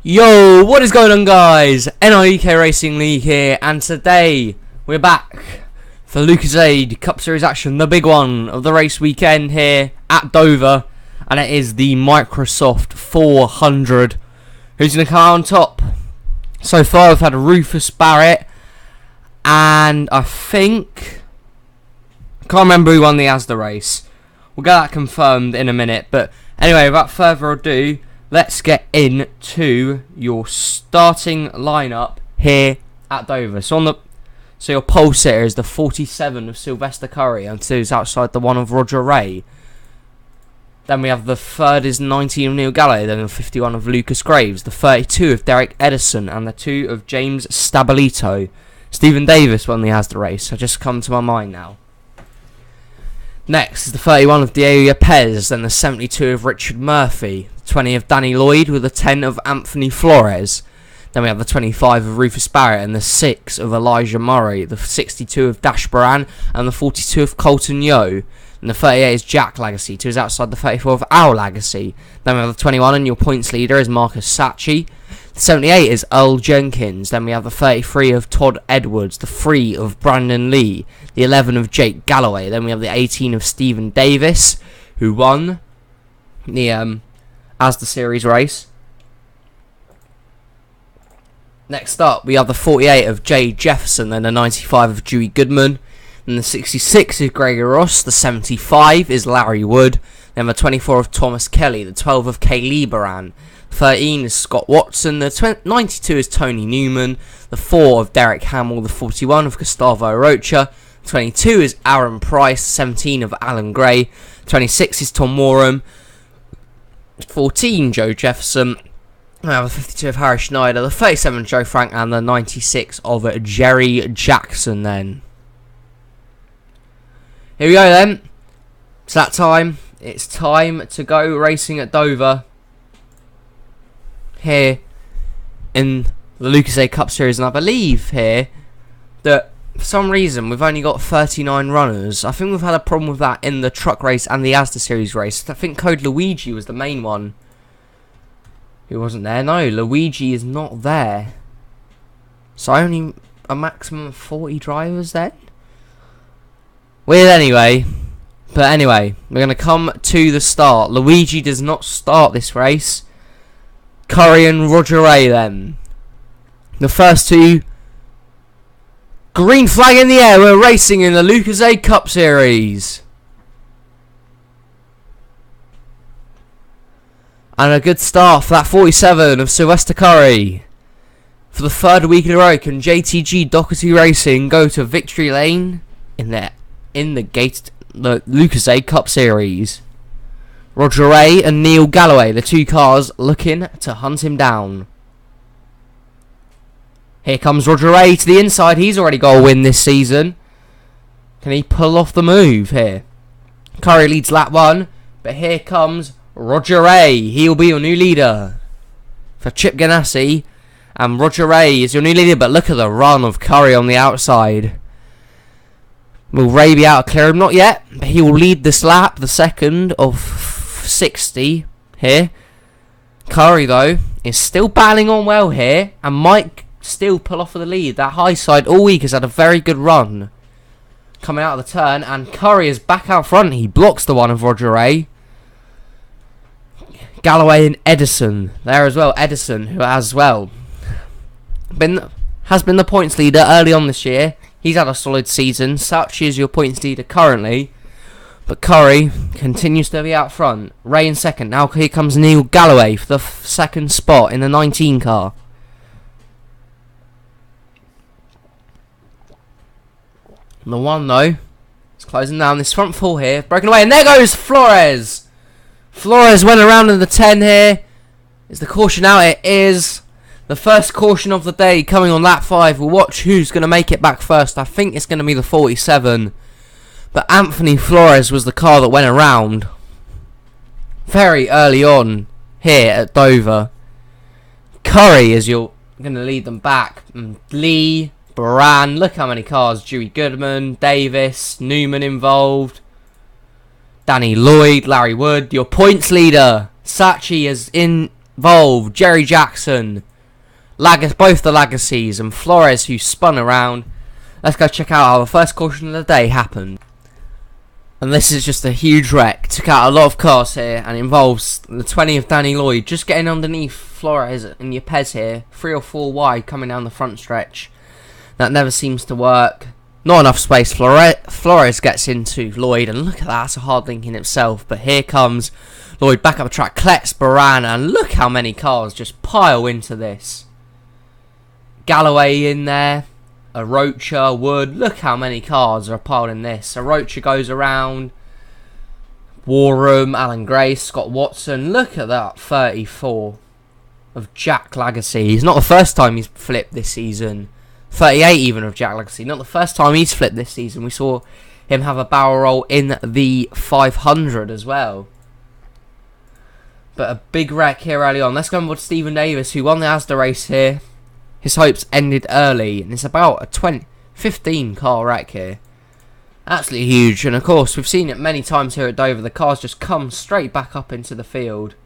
Yo, what is going on, guys? NIEK Racing League here, and today we're back for Lucozade Cup Series action, the big one of the race weekend here at Dover, and it is the Microsoft 400. Who's going to come out on top? So far, we've had Rufus Barrett, and I can't remember who won the Asda race. We'll get that confirmed in a minute, but anyway, without further ado, let's get into your starting lineup here at Dover. So your pole sitter is the 47 of Sylvester Curry, and two's outside the 1 of Roger Ray. Then we have the 3rd is 19 of Neil Galloway, then the 51 of Lucas Graves, the 32 of Derek Edison, and the 2 of James Stabilito. Stephen Davis won the Asda race, so just come to my mind now. Next is the 31 of Diego Pez, then the 72 of Richard Murphy, the 20 of Danny Lloyd with the 10 of Anthony Flores. Then we have the 25 of Rufus Barrett and the 6 of Elijah Murray, the 62 of Dash Baran and the 42 of Colton Yo. And the 38 is Jack Legacy, 2 is outside the 34 of Owl Legacy. Then we have the 21 and your points leader is Marcus Sachi. The 78 is Earl Jenkins. Then we have the 33 of Todd Edwards, the 3 of Brandon Lee, the 11 of Jake Galloway. Then we have the 18 of Stephen Davis, who won the Asda Series race. Next up, we have the 48 of Jay Jefferson, then the 95 of Dewey Goodman. Then the 66 is Gregor Ross, the 75 is Larry Wood. Then the 24 of Thomas Kelly, the 12 of Kaylee Baran. 13 is Scott Watson, the 92 is Tony Newman, the 4 of Derek Hamill, the 41 of Gustavo Rocha, 22 is Aaron Price, 17 of Alan Gray, 26 is Tom Morum, 14 Joe Jefferson, the 52 of Harry Schneider, the 37 of Joe Frank, and the 96 of Jerry Jackson then. Here we go then, it's that time, it's time to go racing at Dover. Here in the Lucozade Cup Series, and I believe here that for some reason we've only got 39 runners. I think we've had a problem with that in the truck race and the Asda Series race. I think Code Luigi was the main one who wasn't there. No, Luigi is not there, so only a maximum of 40 drivers then. Weird anyway, but anyway, we're going to come to the start. Luigi does not start this race. Curry and Roger Ray then. The first two. Green flag in the air. We're racing in the Lucozade Cup Series. And a good start for that 47 of Sylvester Curry. For the 3rd week in a row, can JTG Doherty Racing go to victory lane in the Lucozade Cup Series? Roger Ray and Neil Galloway, the 2 cars looking to hunt him down. Here comes Roger Ray to the inside. He's already got a win this season. Can he pull off the move here? Curry leads lap 1, but here comes Roger Ray. He'll be your new leader for Chip Ganassi. And Roger Ray is your new leader, but look at the run of Curry on the outside. Will Ray be able to clear him? Not yet, but he will lead this lap, the 2nd of 60 here. Curry though is still battling on well here and might still pull off for the lead. That high side all week has had a very good run coming out of the turn, and Curry is back out front. He blocks the 1 of Roger Ray. Galloway and Edison there as well. Edison, who has been the points leader early on this year. He's had a solid season. Such is your points leader currently. But Curry continues to be out front. Ray in 2nd. Now here comes Neil Galloway for the 2nd spot in the 19 car. And the 1 though, it's closing down this front 4 here. Broken away, and there goes Flores. Flores went around in the 10 here. Is the caution out? It is. The first caution of the day coming on lap 5. We'll watch who's going to make it back first. I think it's going to be the 47. But Anthony Flores was the car that went around very early on here at Dover. Curry is going to lead them back. Lee, Baran, look how many cars. Dewey Goodman, Davis, Newman involved. Danny Lloyd, Larry Wood, your points leader. Sachi is in involved Jerry Jackson, both the Legacies, and Flores, who spun around. Let's go check out how the first caution of the day happened. And this is just a huge wreck. Took out a lot of cars here, and involves the 20 of Danny Lloyd just getting underneath Flores and Yepes here, 3 or 4 wide coming down the front stretch. That never seems to work. Not enough space. Flores gets into Lloyd, and look at that, that's a hard link in itself. But here comes Lloyd back up the track, collects Baran, and look how many cars just pile into this. Galloway in there, a Rocha, Wood, look how many cars are piled in this. A Rocha goes around, Warham, Alan Gray, Scott Watson, look at that, 34 of Jack Legacy. It's not the first time he's flipped this season. 38 even of Jack Legacy, not the first time he's flipped this season. We saw him have a barrel roll in the 500 as well. But a big wreck here early on. Let's go on with Stephen Davis, who won the Asda race here. His hopes ended early, and it's about a 15 car wreck here. Absolutely huge, and of course we've seen it many times here at Dover. The cars just come straight back up into the field,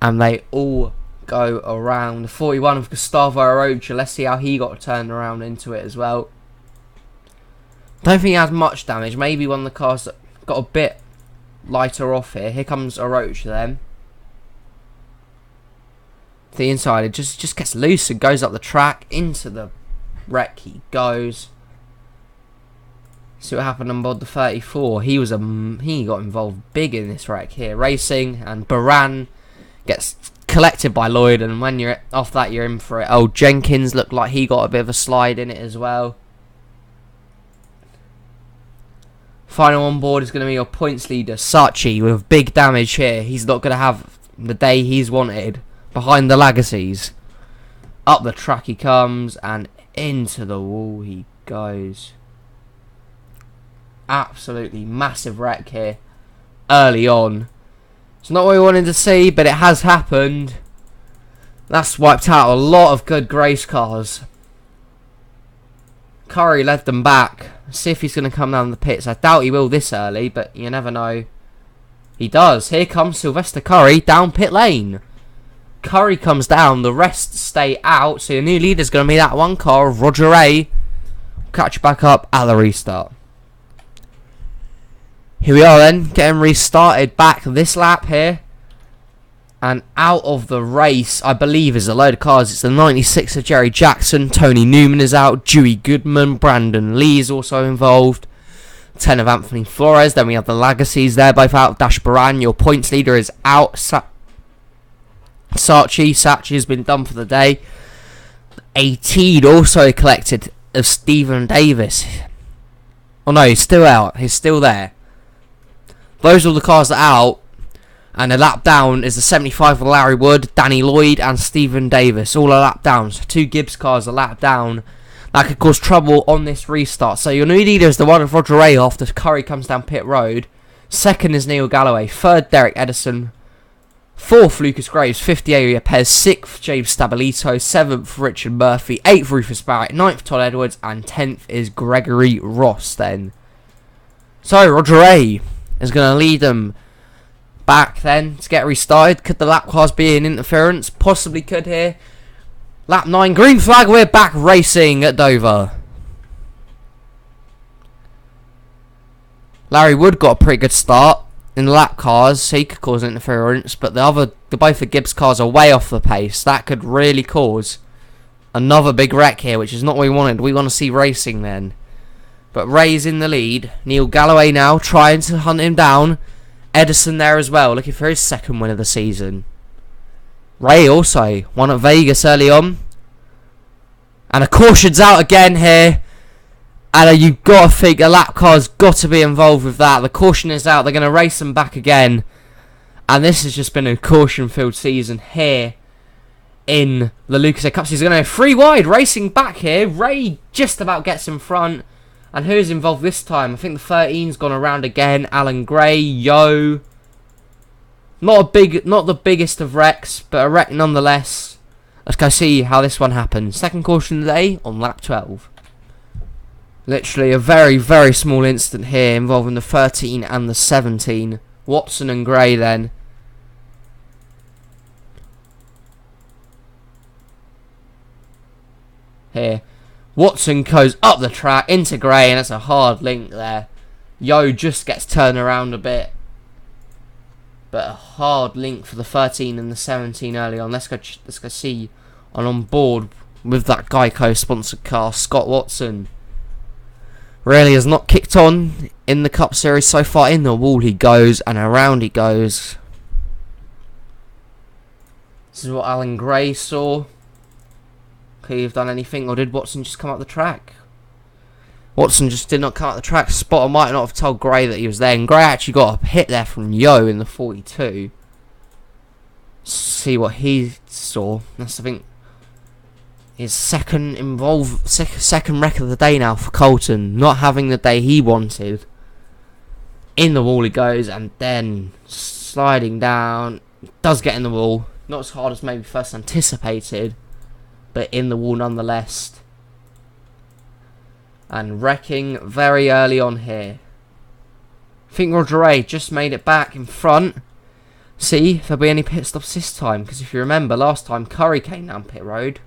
and they all go around. 41 of Gustavo Arocha. Let's see how he got turned around into it as well. Don't think he has much damage. Maybe one of the cars that got a bit lighter off here. Here comes Arocha then. The inside, it just gets loose and goes up the track. Into the wreck he goes. See what happened on board the 34. He got involved big in this wreck here. Racing, and Baran gets collected by Lloyd, and when you're off that, you're in for it. Oh, Jenkins looked like he got a bit of a slide in it as well. Final on board is going to be your points leader, Saatchi, with big damage here. He's not going to have the day he's wanted. Behind the Legacies. Up the track he comes, and into the wall he goes. Absolutely massive wreck here early on. It's not what we wanted to see, but it has happened. That's wiped out a lot of good Grace cars. Curry led them back. See if he's going to come down the pits. I doubt he will this early, but you never know. He does. Here comes Sylvester Curry down pit lane. Curry comes down, the rest stay out, so your new leader is going to be that one car of Roger A. Catch back up at the restart. Here we are then, getting restarted back this lap here. And out of the race, I believe, is a load of cars. It's the 96 of Jerry Jackson, Tony Newman is out, Dewey Goodman, Brandon Lee is also involved. 10 of Anthony Flores, then we have the Legacies there, both out. Dash Baran, your points leader is out. Saatchi has been done for the day. 18 also collected of Stephen Davis. Oh no, he's still out. He's still there. Those are all the cars that are out. And a lap down is the 75 of Larry Wood, Danny Lloyd and Stephen Davis. All a lap down. So 2 Gibbs cars a lap down. That could cause trouble on this restart. So your new leader is the one of Roger Ray after Curry comes down pit road. Second is Neil Galloway. Third, Derek Edison. 4th, Lucas Graves. 5th, Diego Yepes. 6th, James Stabilito. 7th, Richard Murphy. 8th, Rufus Barrett. 9th, Todd Edwards. And 10th is Gregory Ross then. So, Roger A is going to lead them back then to get restarted. Could the lap cars be an interference? Possibly could here. Lap 9, green flag. We're back racing at Dover. Larry Wood got a pretty good start in the lap cars, so he could cause interference, but both the Gibbs cars are way off the pace. That could really cause another big wreck here, which is not what we wanted. We want to see racing then. But Ray's in the lead. Neil Galloway now trying to hunt him down. Edison there as well, looking for his second win of the season. Ray also won at Vegas early on. And a caution's out again here. And you've got to think a lap car's got to be involved with that. The caution is out. They're going to race them back again. And this has just been a caution-filled season here in the Lucozade Cup. He's going to go 3 wide, racing back here. Ray just about gets in front. And who's involved this time? I think the 13's gone around again. Alan Gray, Yo. Not the biggest of wrecks, but a wreck nonetheless. Let's go see how this one happens. Second caution of the day on lap 12. Literally a very, very small incident here involving the 13 and the 17. Watson and Gray then. here. Watson goes up the track into Gray, and that's a hard link there. Yo just gets turned around a bit, but a hard link for the 13 and the 17 early on. Let's go see on board with that Geico sponsored car. Scott Watson really has not kicked on in the Cup Series so far. In the wall he goes, and around he goes. This is what Alan Gray saw. Could he have done anything, or did Watson just come up the track? Watson just did not come up the track. Spotter might not have told Gray that he was there, and Gray actually got a hit there from Yo in the 42. See what he saw. That's, I think, his second wreck of the day now for Colton. Not having the day he wanted. In the wall he goes, and then sliding down. Does get in the wall. Not as hard as maybe first anticipated, but in the wall nonetheless. And wrecking very early on here. I think Roger Ray just made it back in front. See if there'll be any pit stops this time, because if you remember last time Curry came down pit road.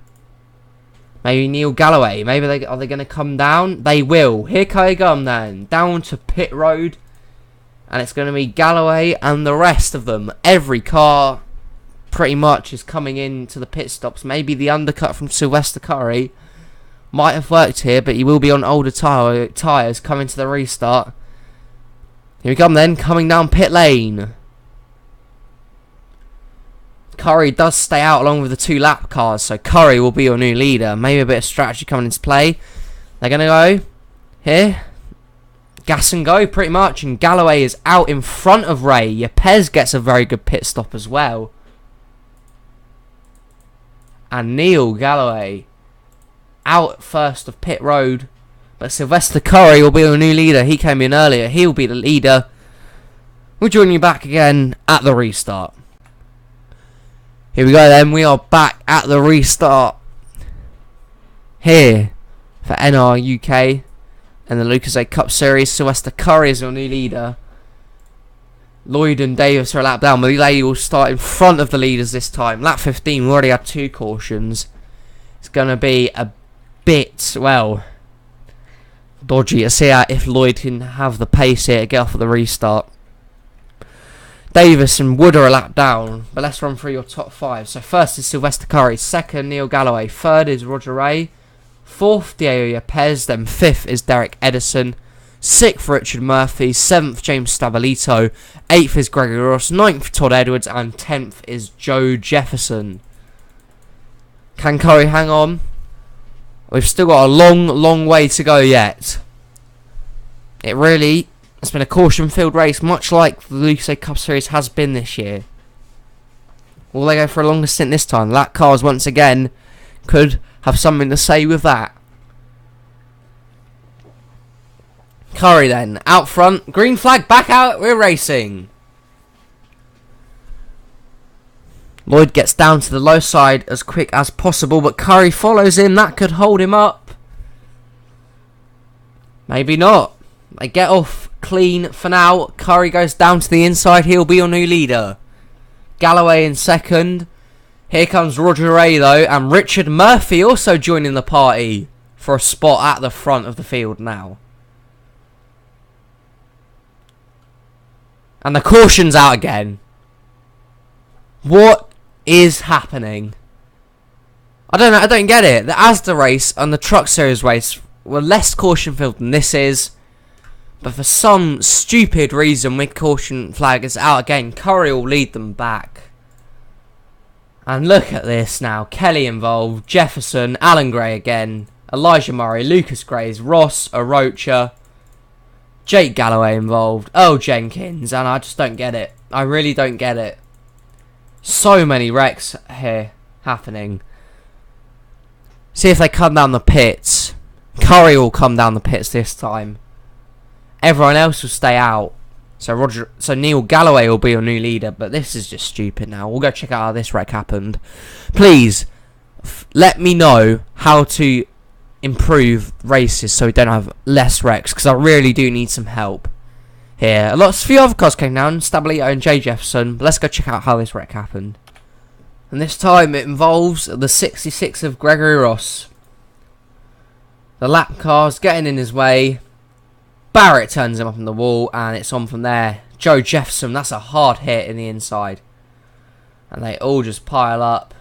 Maybe Neil Galloway. Maybe are they going to come down? They will. Here they come then. Down to pit road. And it's going to be Galloway and the rest of them. Every car pretty much is coming into the pit stops. Maybe the undercut from Sylvester Curry might have worked here, but he will be on older tyres coming to the restart. Here we come then, coming down pit lane. Curry does stay out along with the 2 lap cars, so Curry will be your new leader. Maybe a bit of strategy coming into play. They're going to go here. Gas and go pretty much, and Galloway is out in front of Ray. Yepes gets a very good pit stop as well. And Neil Galloway out first of pit road, but Sylvester Curry will be the new leader. He came in earlier. He'll be the leader. We'll join you back again at the restart. Here we go then. We are back at the restart here for NR UK and the Lucozade Cup Series. Sylvester Curry is your new leader. Lloyd and Davis are a lap down, but they will start in front of the leaders this time. Lap 15, we already had 2 cautions. It's going to be a bit, well, dodgy to see if Lloyd can have the pace here to get off at the restart. Davis and Wood are a lap down, but let's run through your top 5. So first is Sylvester Curry, second Neil Galloway, third is Roger Ray, fourth Diego Yepes, then fifth is Derek Edison, 6th Richard Murphy, 7th James Stabilito, 8th is Gregory Ross, 9th Todd Edwards, and 10th is Joe Jefferson. Can Curry hang on? We've still got a long way to go yet. It's been a caution-filled race, much like the Lucozade Cup Series has been this year. Will they go for a longer stint this time? Lap cars once again could have something to say with that. Curry then, out front, green flag, back out, we're racing. Lloyd gets down to the low side as quick as possible, but Curry follows in, that could hold him up. Maybe not. They get off clean for now. Curry goes down to the inside, he'll be your new leader. Galloway in second. Here comes Roger Ray though, and Richard Murphy also joining the party for a spot at the front of the field now. And the caution's out again. What is happening? I don't know. I don't get it. The Asda race and the Truck Series race were less caution filled than this is. But for some stupid reason, with caution flag is out again, Curry will lead them back. And look at this now. Kelly involved. Jefferson. Alan Gray again. Elijah Murray. Lucas Grays. Ross. Arocha. Jake Galloway involved, Earl Jenkins, and I just don't get it. I really don't get it. So many wrecks here happening. See if they come down the pits. Curry will come down the pits this time. Everyone else will stay out. So Neil Galloway will be your new leader, but this is just stupid now. We'll go check out how this wreck happened. Please, let me know how to improve races so we don't have less wrecks, because I really do need some help here. A few other cars came down, Stabilito and Jay Jefferson, but let's go check out how this wreck happened. And this time it involves the 66 of Gregory Ross. The lap car's getting in his way. Barrett turns him up on the wall, and it's on from there. Joe Jefferson, that's a hard hit in the inside. And they all just pile up.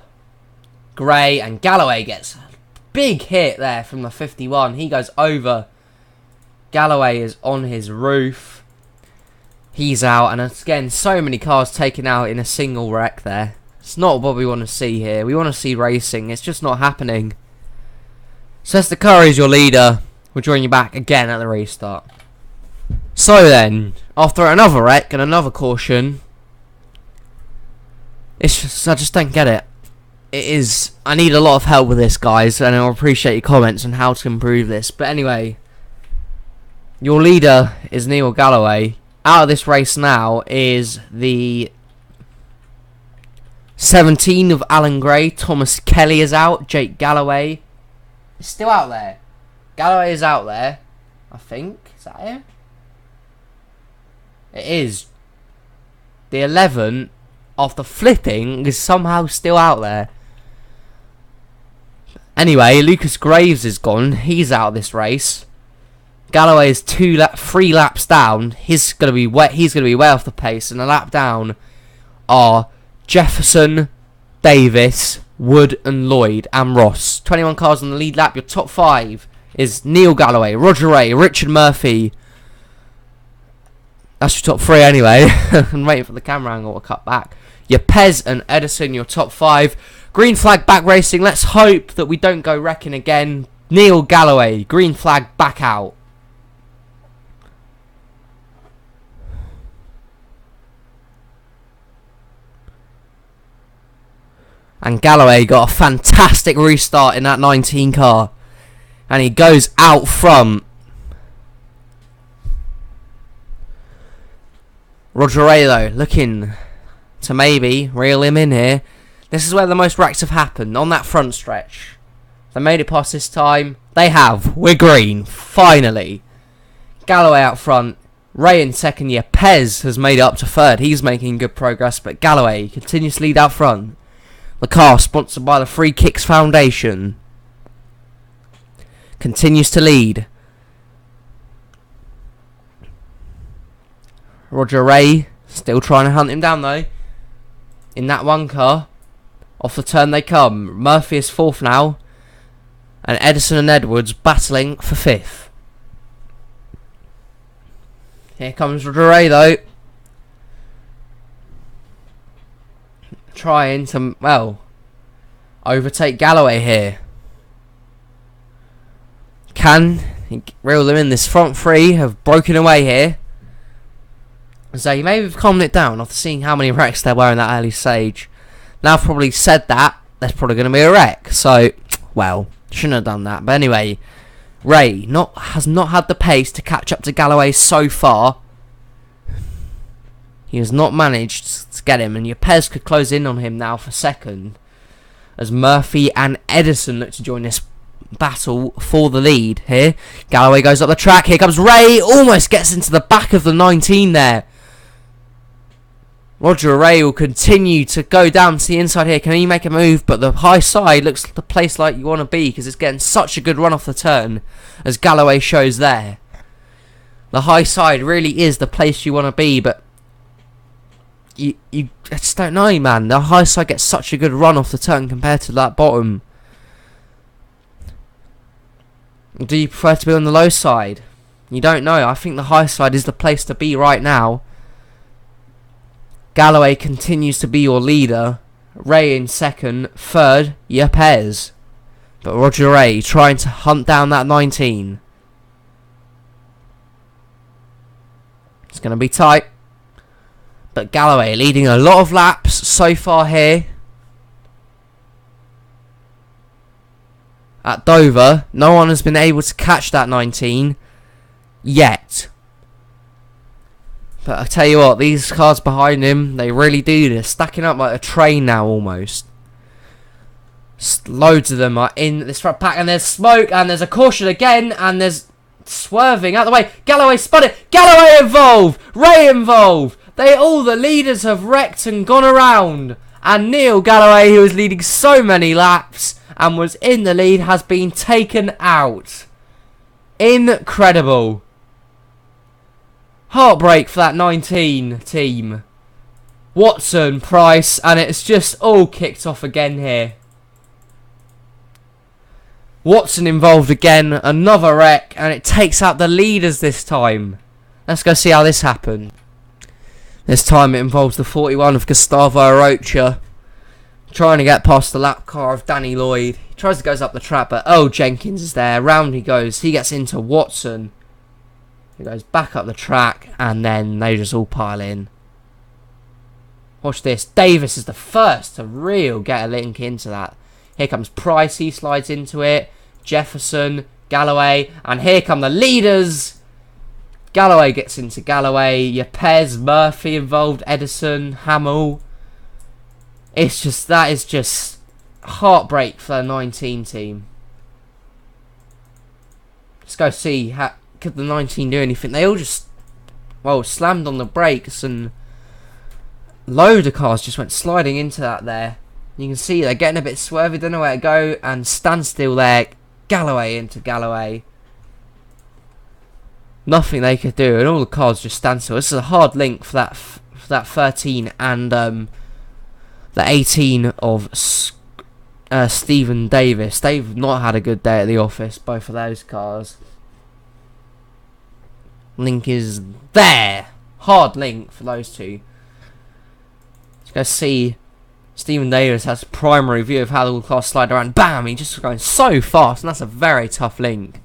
Gray and Galloway gets a big hit there from the 51. He goes over. Galloway is on his roof. He's out, and again, so many cars taken out in a single wreck there. It's not what we want to see here. We want to see racing. It's just not happening. Cester Curry is your leader. We'll join you back again at the restart. So then, after another wreck and another caution, it's just, I just don't get it. It is, I need a lot of help with this, guys, and I'll appreciate your comments on how to improve this. But anyway, your leader is Neil Galloway. Out of this race now is the 17 of Alan Gray. Thomas Kelly is out. Jake Galloway is still out there. Galloway is out there, I think. Is that him? It is. The 11, after flipping, is somehow still out there. Anyway, Lucas Graves is gone. He's out of this race. Galloway is 3 laps down. He's gonna be way off the pace. And a lap down are Jefferson, Davis, Wood, and Lloyd, and Ross. 21 cars on the lead lap. Your top 5 is Neil Galloway, Roger Ray, Richard Murphy. That's your top 3 anyway. I'm waiting for the camera angle to cut back. Your Pez and Edison, your top 5. Green flag back racing. Let's hope that we don't go wrecking again. Neil Galloway, green flag back out. And Galloway got a fantastic restart in that 19 car. And he goes out front. Roger Ray, though, looking to maybe reel him in here. This is where the most wrecks have happened, on that front stretch. They made it past this time. They have. We're green, finally. Galloway out front. Ray in second year. Pez has made it up to third. He's making good progress, but Galloway continues to lead out front. The car, sponsored by the Free Kicks Foundation, continues to lead. Roger Ray still trying to hunt him down, though. In that one car. Off the turn they come. Murphy is 4th now. And Edison and Edwards battling for 5th. Here comes Roger Ray, though. Trying to, well, overtake Galloway here. Can he reel them in? This front 3 have broken away here. So you maybe have calmed it down after seeing how many wrecks there were in that early stage. Now I've probably said that, there's probably going to be a wreck. So, well, shouldn't have done that. But anyway, Ray has not had the pace to catch up to Galloway so far. He has not managed to get him, and your Pez could close in on him now for second, as Murphy and Edison look to join this battle for the lead here. Galloway goes up the track. Here comes Ray. Almost gets into the back of the 19 there. Roger Ray will continue to go down to the inside here. Can he make a move? But the high side looks the place like you want to be, because it's getting such a good run off the turn, as Galloway shows there. The high side really is the place you want to be, but you I just don't know, man. The high side gets such a good run off the turn compared to that bottom. Do you prefer to be on the low side? You don't know. I think the high side is the place to be right now. Galloway continues to be your leader. Ray in second. Third, Pez. But Roger Ray trying to hunt down that 19. It's going to be tight. But Galloway leading a lot of laps so far here. At Dover, no one has been able to catch that 19 yet. But I tell you what, these cars behind him, they really do. They're stacking up like a train now almost. Loads of them are in this front pack, and there's smoke, and there's a caution again, and there's swerving out the way. Galloway spun it. Galloway involved. Ray involved. All the leaders have wrecked and gone around. And Neil Galloway, who was leading so many laps and was in the lead, has been taken out. Incredible. Heartbreak for that 19 team. Watson, Price, and it's just all kicked off again here. Watson involved again, another wreck, and it takes out the leaders this time. Let's go see how this happened. This time it involves the 41 of Gustavo Arocha, trying to get past the lap car of Danny Lloyd. He tries to go up the track, but Jenkins is there. Round he goes. He gets into Watson. He goes back up the track, and then they just all pile in. Watch this. Davis is the first to get a link into that. Here comes Price. He slides into it. Jefferson, Galloway, and here come the leaders. Galloway gets into Galloway. Yepes, Murphy involved. Edison, Hamill. That is just heartbreak for the 19 team. Let's go see could the 19 do anything. They all just slammed on the brakes, and load of cars just went sliding into that there. You can see they're getting a bit swervy, don't know where to go, and standstill there. Galloway into Galloway. Nothing they could do, and all the cars just stand still. This is a hard link for that 13 and the 18 of Stephen Davis. They've not had a good day at the office, both of those cars. Link is there. Hard link for those two. Let's go see. Stephen Davis has a primary view of how the cars slide around. Bam! He just going so fast, and that's a very tough link.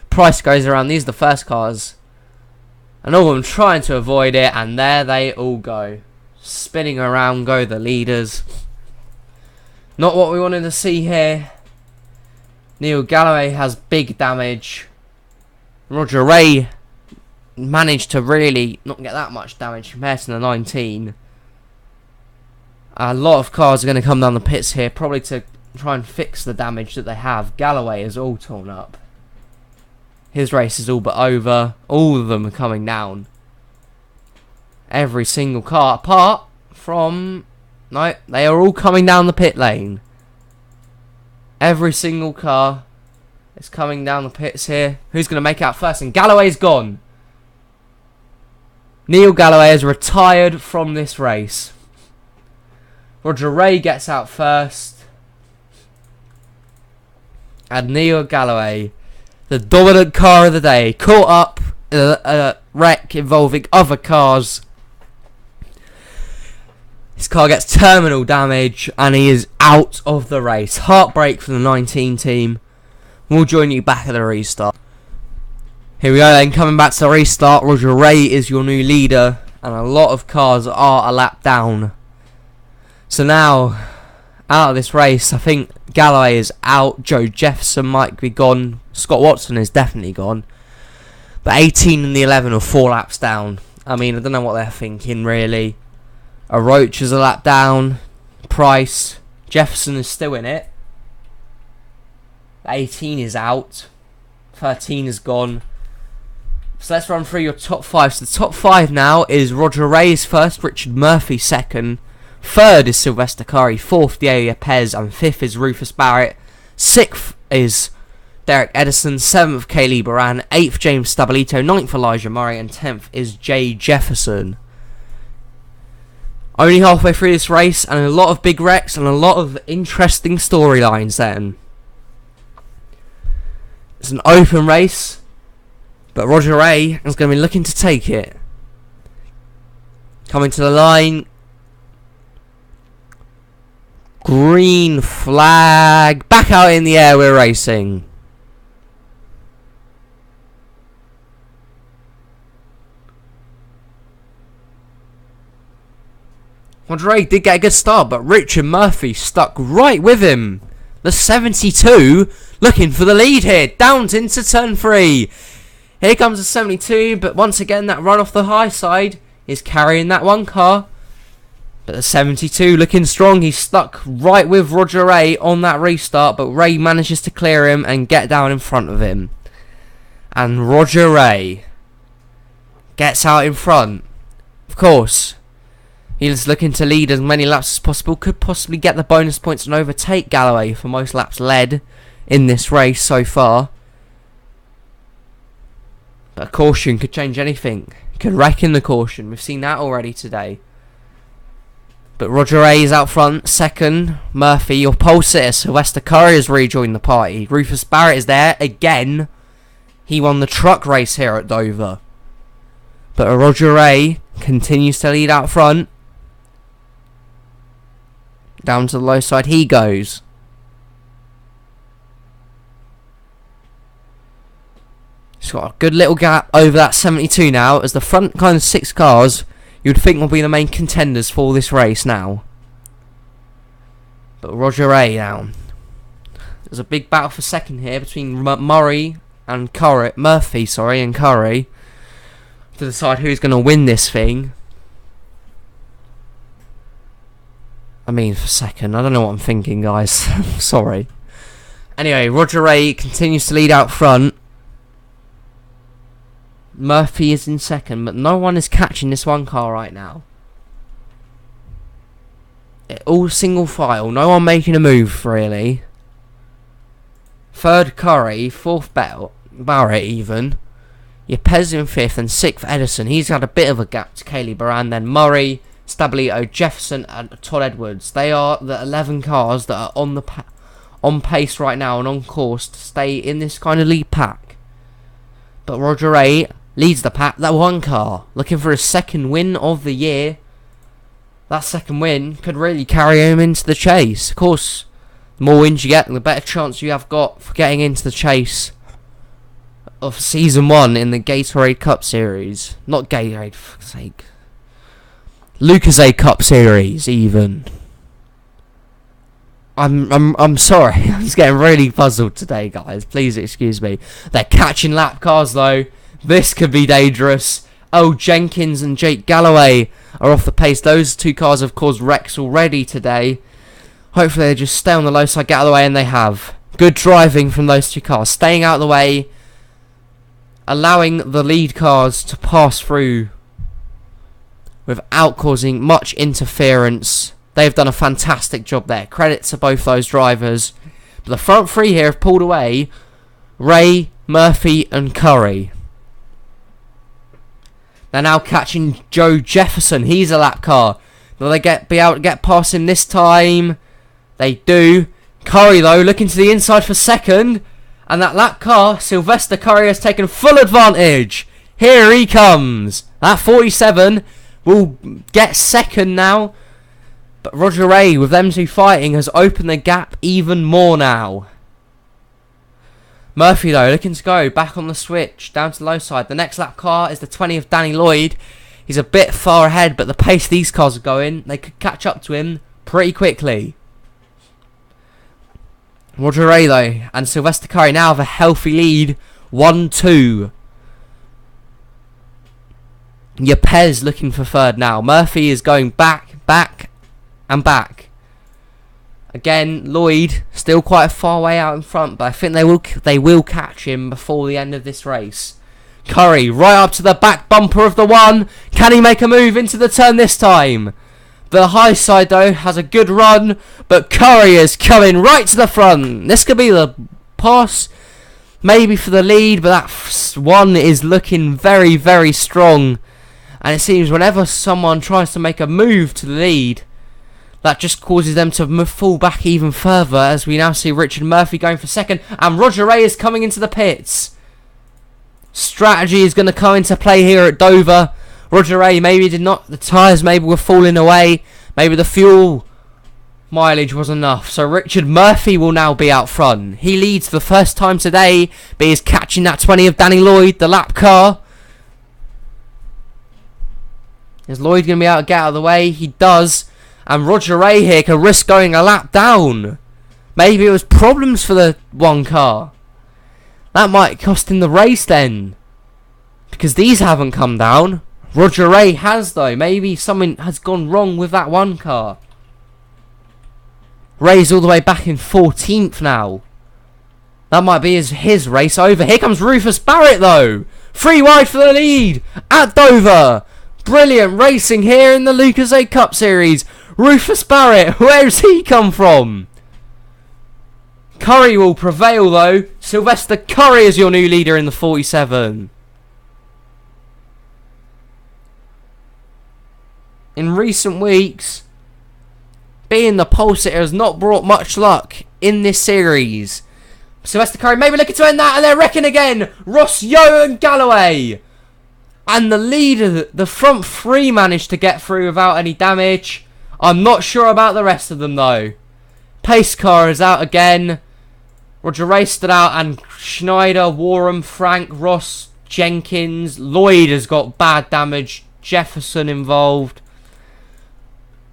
Price goes around. These are the first cars, and all of them trying to avoid it, and there they all go. Spinning around go the leaders. Not what we wanted to see here. Neil Galloway has big damage. Roger Ray managed to really not get that much damage compared to the 19. A lot of cars are going to come down the pits here, probably to try and fix the damage that they have. Galloway is all torn up. His race is all but over. All of them are coming down. Every single car, apart from... No, they are all coming down the pit lane. Every single car is coming down the pits here. Who's going to make out first? And Galloway's gone. Neil Galloway is retired from this race. Roger Ray gets out first. And Neil Galloway, the dominant car of the day, caught up in a wreck involving other cars. His car gets terminal damage and he is out of the race. Heartbreak for the 19 team. We'll join you back at the restart. Here we go then, coming back to the restart. Roger Ray is your new leader, and a lot of cars are a lap down. So now, out of this race, I think Galloway is out. Joe Jefferson might be gone. Scott Watson is definitely gone. But 18 and the 11 are 4 laps down. I mean, I don't know what they're thinking, really. Roach is a lap down. Price. Jefferson is still in it. 18 is out. 13 is gone. So let's run through your top 5. So the top 5 now is Roger Ray first, Richard Murphy second. Third is Sylvester Curry. Fourth, Diego Pez. And fifth is Rufus Barrett. Sixth is Derek Edison. Seventh, Kaylee Baran. Eighth, James Stabilito. Ninth, Elijah Murray. And 10th is Jay Jefferson. Only halfway through this race, and a lot of big wrecks and a lot of interesting storylines then. It's an open race, but Roger Ray is going to be looking to take it. Coming to the line. Green flag. Back out in the air, we're racing. Roger Ray did get a good start, but Richard Murphy stuck right with him. The 72 looking for the lead here. Down into turn 3. Here comes the 72, but once again that run off the high side is carrying that one car. But the 72 looking strong. He's stuck right with Roger Ray on that restart, but Ray manages to clear him and get down in front of him. And Roger Ray gets out in front. Of course, he's looking to lead as many laps as possible. Could possibly get the bonus points and overtake Galloway for most laps led in this race so far. But a caution could change anything. Could wreck in the caution. We've seen that already today. But Roger A is out front. Second, Murphy. Your pole sitter, Sylvester Curry, has rejoined the party. Rufus Barrett is there again. He won the truck race here at Dover. But Roger A continues to lead out front. Down to the low side he goes. He's got a good little gap over that 72 now, as the front kind of 6 cars you'd think will be the main contenders for this race now. But Roger A down. There's a big battle for second here between Murphy and Curry to decide who's going to win this thing. I mean, for second, I don't know what I'm thinking, guys. Sorry. Anyway, Roger A continues to lead out front. Murphy is in second, but no one is catching this one car right now. All single file, no one making a move, really. Third, Curry. Fourth, Barrett, even. Yepes in fifth, and sixth, Edison. He's got a bit of a gap to Kaylee Baran. Then Murray, Stablito, Jefferson, and Todd Edwards. They are the 11 cars that are on pace right now and on course to stay in this kind of lead pack. But Roger A leads the pack. That one car, looking for his second win of the year. That second win could really carry him into the chase. Of course, the more wins you get, the better chance you have got for getting into the chase of Season 1 in the Gatorade Cup Series. Not Gatorade, for fuck's sake. Lucozade Cup Series, even. I'm sorry. I'm just getting really puzzled today, guys. Please excuse me. They're catching lap cars, though. This could be dangerous. Oh, Jenkins and Jake Galloway are off the pace. Those 2 cars have caused wrecks already today. Hopefully they just stay on the low side, get out of the way, and they have. Good driving from those 2 cars. Staying out of the way. Allowing the lead cars to pass through without causing much interference. They've done a fantastic job there. Credit to both those drivers. But the front 3 here have pulled away. Ray, Murphy, and Curry. They're now catching Joe Jefferson. He's a lap car. Will they be able to get past him this time? They do. Curry, though, looking to the inside for second. And that lap car, Sylvester Curry, has taken full advantage. Here he comes. That 47 will get second now. But Roger A, with them 2 fighting, has opened the gap even more now. Murphy, though, looking to go back on the switch, down to the low side. The next lap car is the 20 of Danny Lloyd. He's a bit far ahead, but the pace these cars are going, they could catch up to him pretty quickly. Roger A, though, and Sylvester Curry now have a healthy lead, 1-2. Yepes looking for third now. Murphy is going back, and back. Again, Lloyd still quite a far way out in front, but I think they will catch him before the end of this race. Curry right up to the back bumper of the 1. Can he make a move into the turn this time? The high side, though, has a good run, but Curry is coming right to the front. This could be the pass, maybe for the lead, but that 1 is looking very, very strong. And it seems whenever someone tries to make a move to the lead, that just causes them to fall back even further, as we now see Richard Murphy going for second, and Roger A is coming into the pits. Strategy is going to come into play here at Dover. Roger A maybe did not, the tyres maybe were falling away, maybe the fuel mileage was enough, so Richard Murphy will now be out front. He leads the first time today, but he's catching that 20 of Danny Lloyd, the lap car. Is Lloyd going to be able to get out of the way? He does. And Roger A here can risk going a lap down. Maybe it was problems for the 1 car. That might cost him the race then. Because these haven't come down. Roger A has, though. Maybe something has gone wrong with that 1 car. Ray's all the way back in 14th now. That might be his race over. Here comes Rufus Barrett, though. 3 wide for the lead at Dover. Brilliant racing here in the Lucozade Cup Series. Rufus Barrett, where's he come from? Curry will prevail, though. Sylvester Curry is your new leader in the 47. in recent weeks, being the pole sitter has not brought much luck in this series. Sylvester Curry maybe looking to end that, and they're wrecking again. Ross, Yo and Galloway. And the leader, the front three managed to get through without any damage. I'm not sure about the rest of them though. Pace car is out again. Roger Ray stood out, and Schneider, Warham, Frank, Ross, Jenkins, Lloyd has got bad damage. Jefferson involved.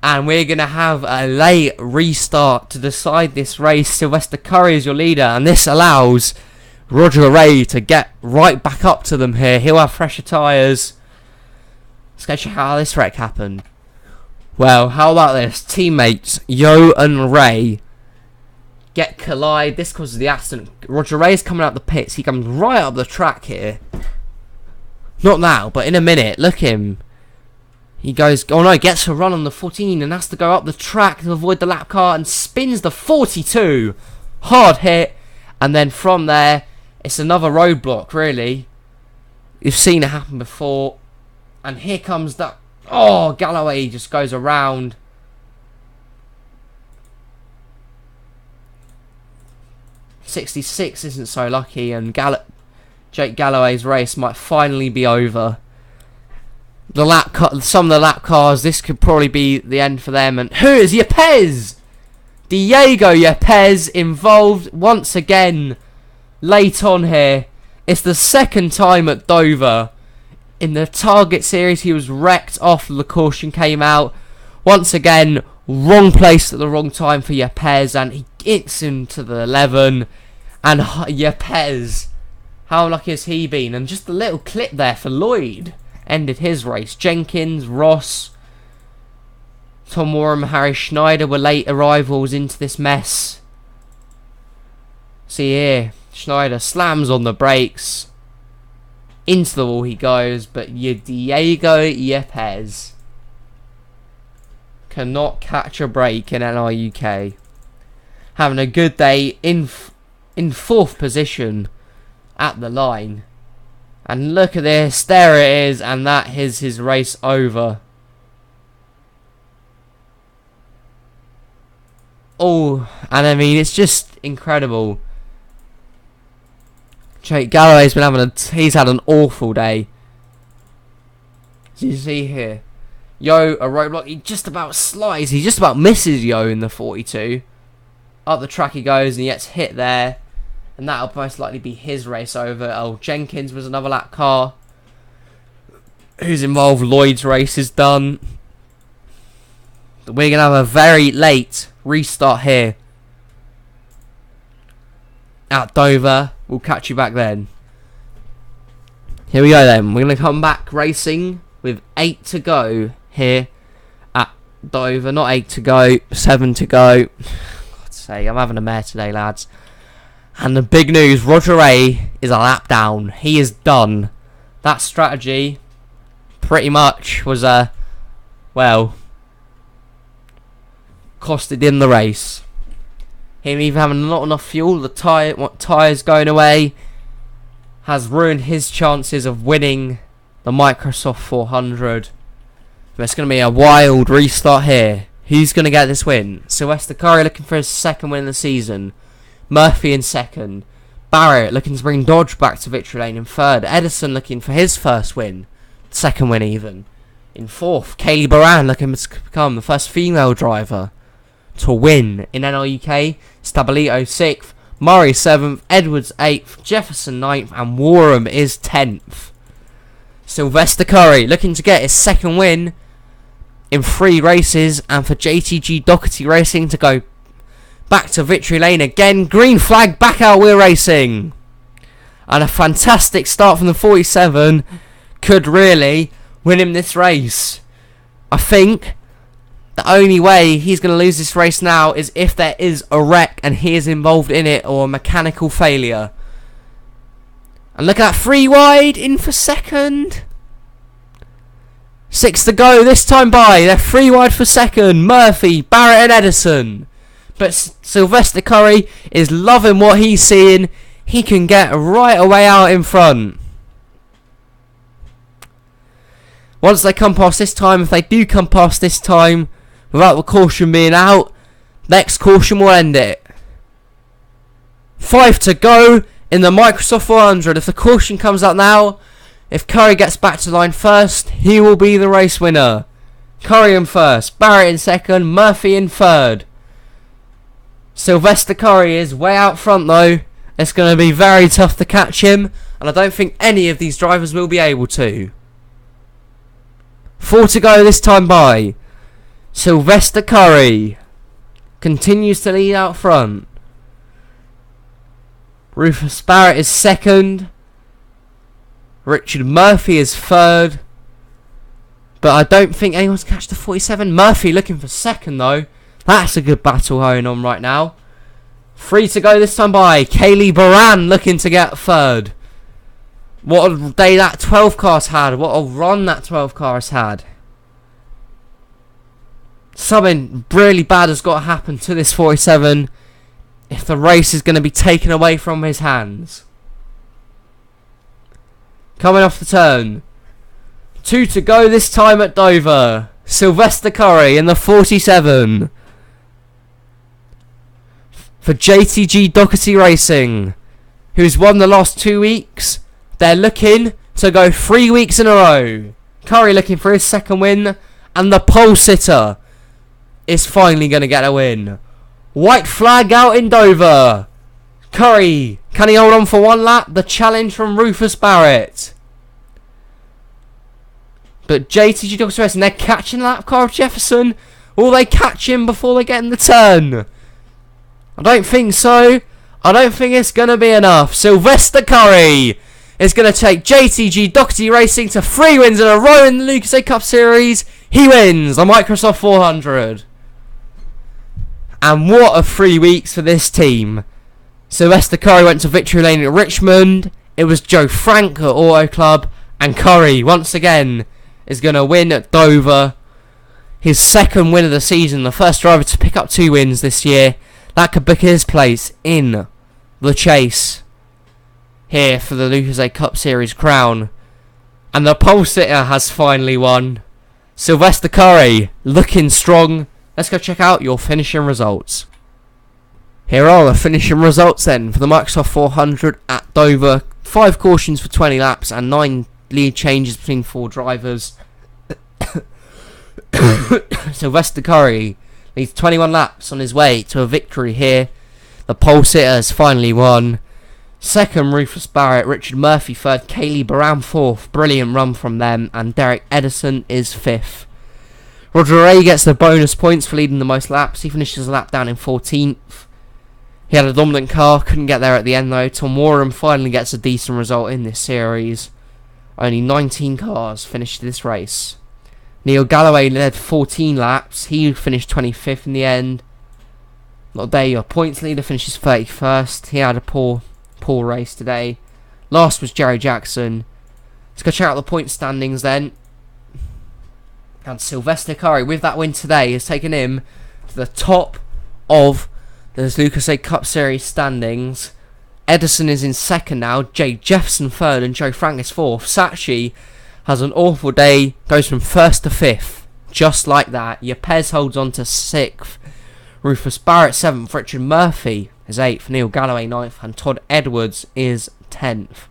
And we're going to have a late restart to decide this race. Sylvester Curry is your leader, and this allows Roger Ray to get right back up to them here. He'll have fresher tyres. Let's go check out how this wreck happened. Well, how about this? Teammates Yo and Ray collide. This causes the accident. Roger Ray is coming out the pits. He comes right up the track here. Not now, but in a minute. Look him. He goes, oh no, gets a run on the 14 and has to go up the track to avoid the lap car and spins the 42. Hard hit. And then from there, it's another roadblock, really. You've seen it happen before. And here comes that. Oh, Galloway just goes around. '66 isn't so lucky, and Jake Galloway's race might finally be over. Some of the lap cars, this could probably be the end for them. And who is Yepes? Diego Yepes involved once again late on here. It's the second time at Dover. In the Target series, he was wrecked off. The caution came out. Once again, wrong place at the wrong time for Yepes, and he gets into the 11. And Yepes, how lucky has he been? And just a little clip there for Lloyd ended his race. Jenkins, Ross, Tom Warham, Harry Schneider were late arrivals into this mess. See here, Schneider slams on the brakes. Into the wall he goes, but Diego Yepes cannot catch a break in NRUK. Having a good day in fourth position at the line. And look at this, there it is, and that is his race over. Oh, and I mean, it's just incredible. Jake Galloway's been having he's had an awful day. As you see here, Yo, a roadblock, he just about slides, he just about misses Yo in the 42. Up the track he goes, and he gets hit there. And that'll most likely be his race over. Oh, Jenkins was another lap car who's involved. Lloyd's race is done. We're going to have a very late restart here at Dover. We'll catch you back then. Here we go then. We're going to come back racing with 8 to go here at Dover. Not 8 to go, 7 to go. God's sake, I'm having a mare today, lads. And the big news, Roger Ray is a lap down. He is done. That strategy pretty much was well, costed him the race. Him even having not enough fuel, the tyres going away, has ruined his chances of winning the Microsoft 400. But it's going to be a wild restart here. Who's going to get this win? Sylvester Curry looking for his second win of the season. Murphy in second. Barrett looking to bring Dodge back to victory lane in third. Edison looking for his first win. Second win even. In fourth, Kaylee Baran looking to become the first female driver to win in NRUK. Stabilito 6th. Murray 7th. Edwards 8th. Jefferson 9th. And Warham is 10th. Sylvester Curry looking to get his second win in 3 races. And for JTG Doherty Racing to go back to victory lane again. Green flag, back out wheel racing. And a fantastic start from the 47 could really win him this race. I think the only way he's going to lose this race now is if there is a wreck and he is involved in it, or a mechanical failure. And look at that, 3 wide, in for second. 6 to go this time by. They're 3 wide for second. Murphy, Barrett and Edison. But Sylvester Curry is loving what he's seeing. He can get right away out in front. Once they come past this time, if they do come past this time without the caution being out, next caution will end it. 5 to go in the Microsoft 400. If the caution comes out now, if Curry gets back to line first, he will be the race winner. Curry in first, Barrett in second, Murphy in third. Sylvester Curry is way out front though. It's going to be very tough to catch him, and I don't think any of these drivers will be able to. 4 to go this time by. Sylvester Curry continues to lead out front. Rufus Barrett is second. Richard Murphy is third. But I don't think anyone's catched the 47. Murphy looking for second though. That's a good battle going on right now. 3 to go this time by. Kaylee Baran looking to get third. What a day that 12 car's had. What a run that 12 car has had. Something really bad has got to happen to this 47 if the race is going to be taken away from his hands. Coming off the turn. 2 to go this time at Dover. Sylvester Curry in the 47. For JTG Doherty Racing, who's won the last 2 weeks, they're looking to go 3 weeks in a row. Curry looking for his second win, and the pole sitter is finally going to get a win. White flag out in Dover. Curry, can he hold on for one lap? The challenge from Rufus Barrett. But JTG Doherty Racing, they're catching the lap car of Jefferson. Will they catch him before they get in the turn? I don't think so. I don't think it's going to be enough. Sylvester Curry is going to take JTG Doherty Racing to 3 wins in a row in the Lucozade Cup Series. He wins the Microsoft 400. And what a 3 weeks for this team. Sylvester Curry went to victory lane at Richmond. It was Joe Frank at Auto Club. And Curry, once again, is going to win at Dover. His second win of the season. The first driver to pick up 2 wins this year. That could book his place in the chase here for the Lucozade Cup Series crown. And the pole sitter has finally won. Sylvester Curry looking strong. Let's go check out your finishing results. Here are the finishing results then for the Microsoft 400 at Dover. 5 cautions for 20 laps and 9 lead changes between 4 drivers. Sylvester Curry leads 21 laps on his way to a victory here. The pole sitter has finally won. Second, Rufus Barrett. Richard Murphy third. Kaylee Baran fourth. Brilliant run from them. And Derek Edison is fifth. Roger Ray gets the bonus points for leading the most laps. He finishes a lap down in 14th. He had a dominant car. Couldn't get there at the end though. Tom Warham finally gets a decent result in this series. Only 19 cars finished this race. Neil Galloway led 14 laps. He finished 25th in the end. Not there, your points leader finishes 31st. He had a poor race today. Last was Jerry Jackson. Let's go check out the point standings then. And Sylvester Curry, with that win today, has taken him to the top of the Lucozade Cup Series standings. Edison is in second now. Jay Jefferson third and Joe Frank is fourth. Sachi has an awful day, goes from 1st to 5th, just like that. Yepes holds on to 6th. Rufus Barrett 7th, Richard Murphy is 8th, Neil Galloway 9th, and Todd Edwards is 10th.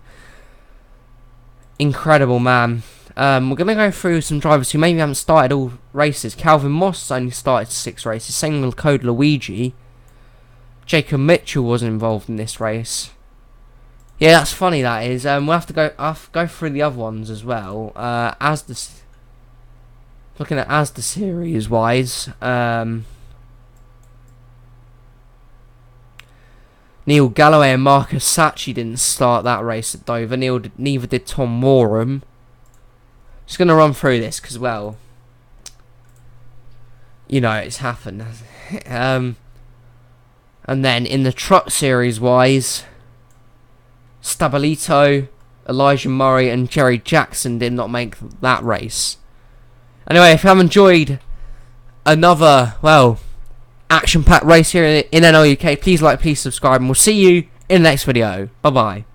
Incredible, man. We're going to go through some drivers who maybe haven't started all races. Calvin Moss only started 6 races, same with Code Luigi. Jacob Mitchell wasn't involved in this race. Yeah, that's funny. That is. We'll have to go through the other ones as well. Looking at ASDA series wise, Neil Galloway and Marcus Sachi didn't start that race at Dover. Neither did Tom Warham. Just gonna run through this because, well, you know, it's happened. And then in the truck series wise, Stabilito, Elijah Murray and Jerry Jackson did not make that race. Anyway, if you have enjoyed another, well, action-packed race here in NL UK, please like, please subscribe, and we'll see you in the next video. Bye-bye.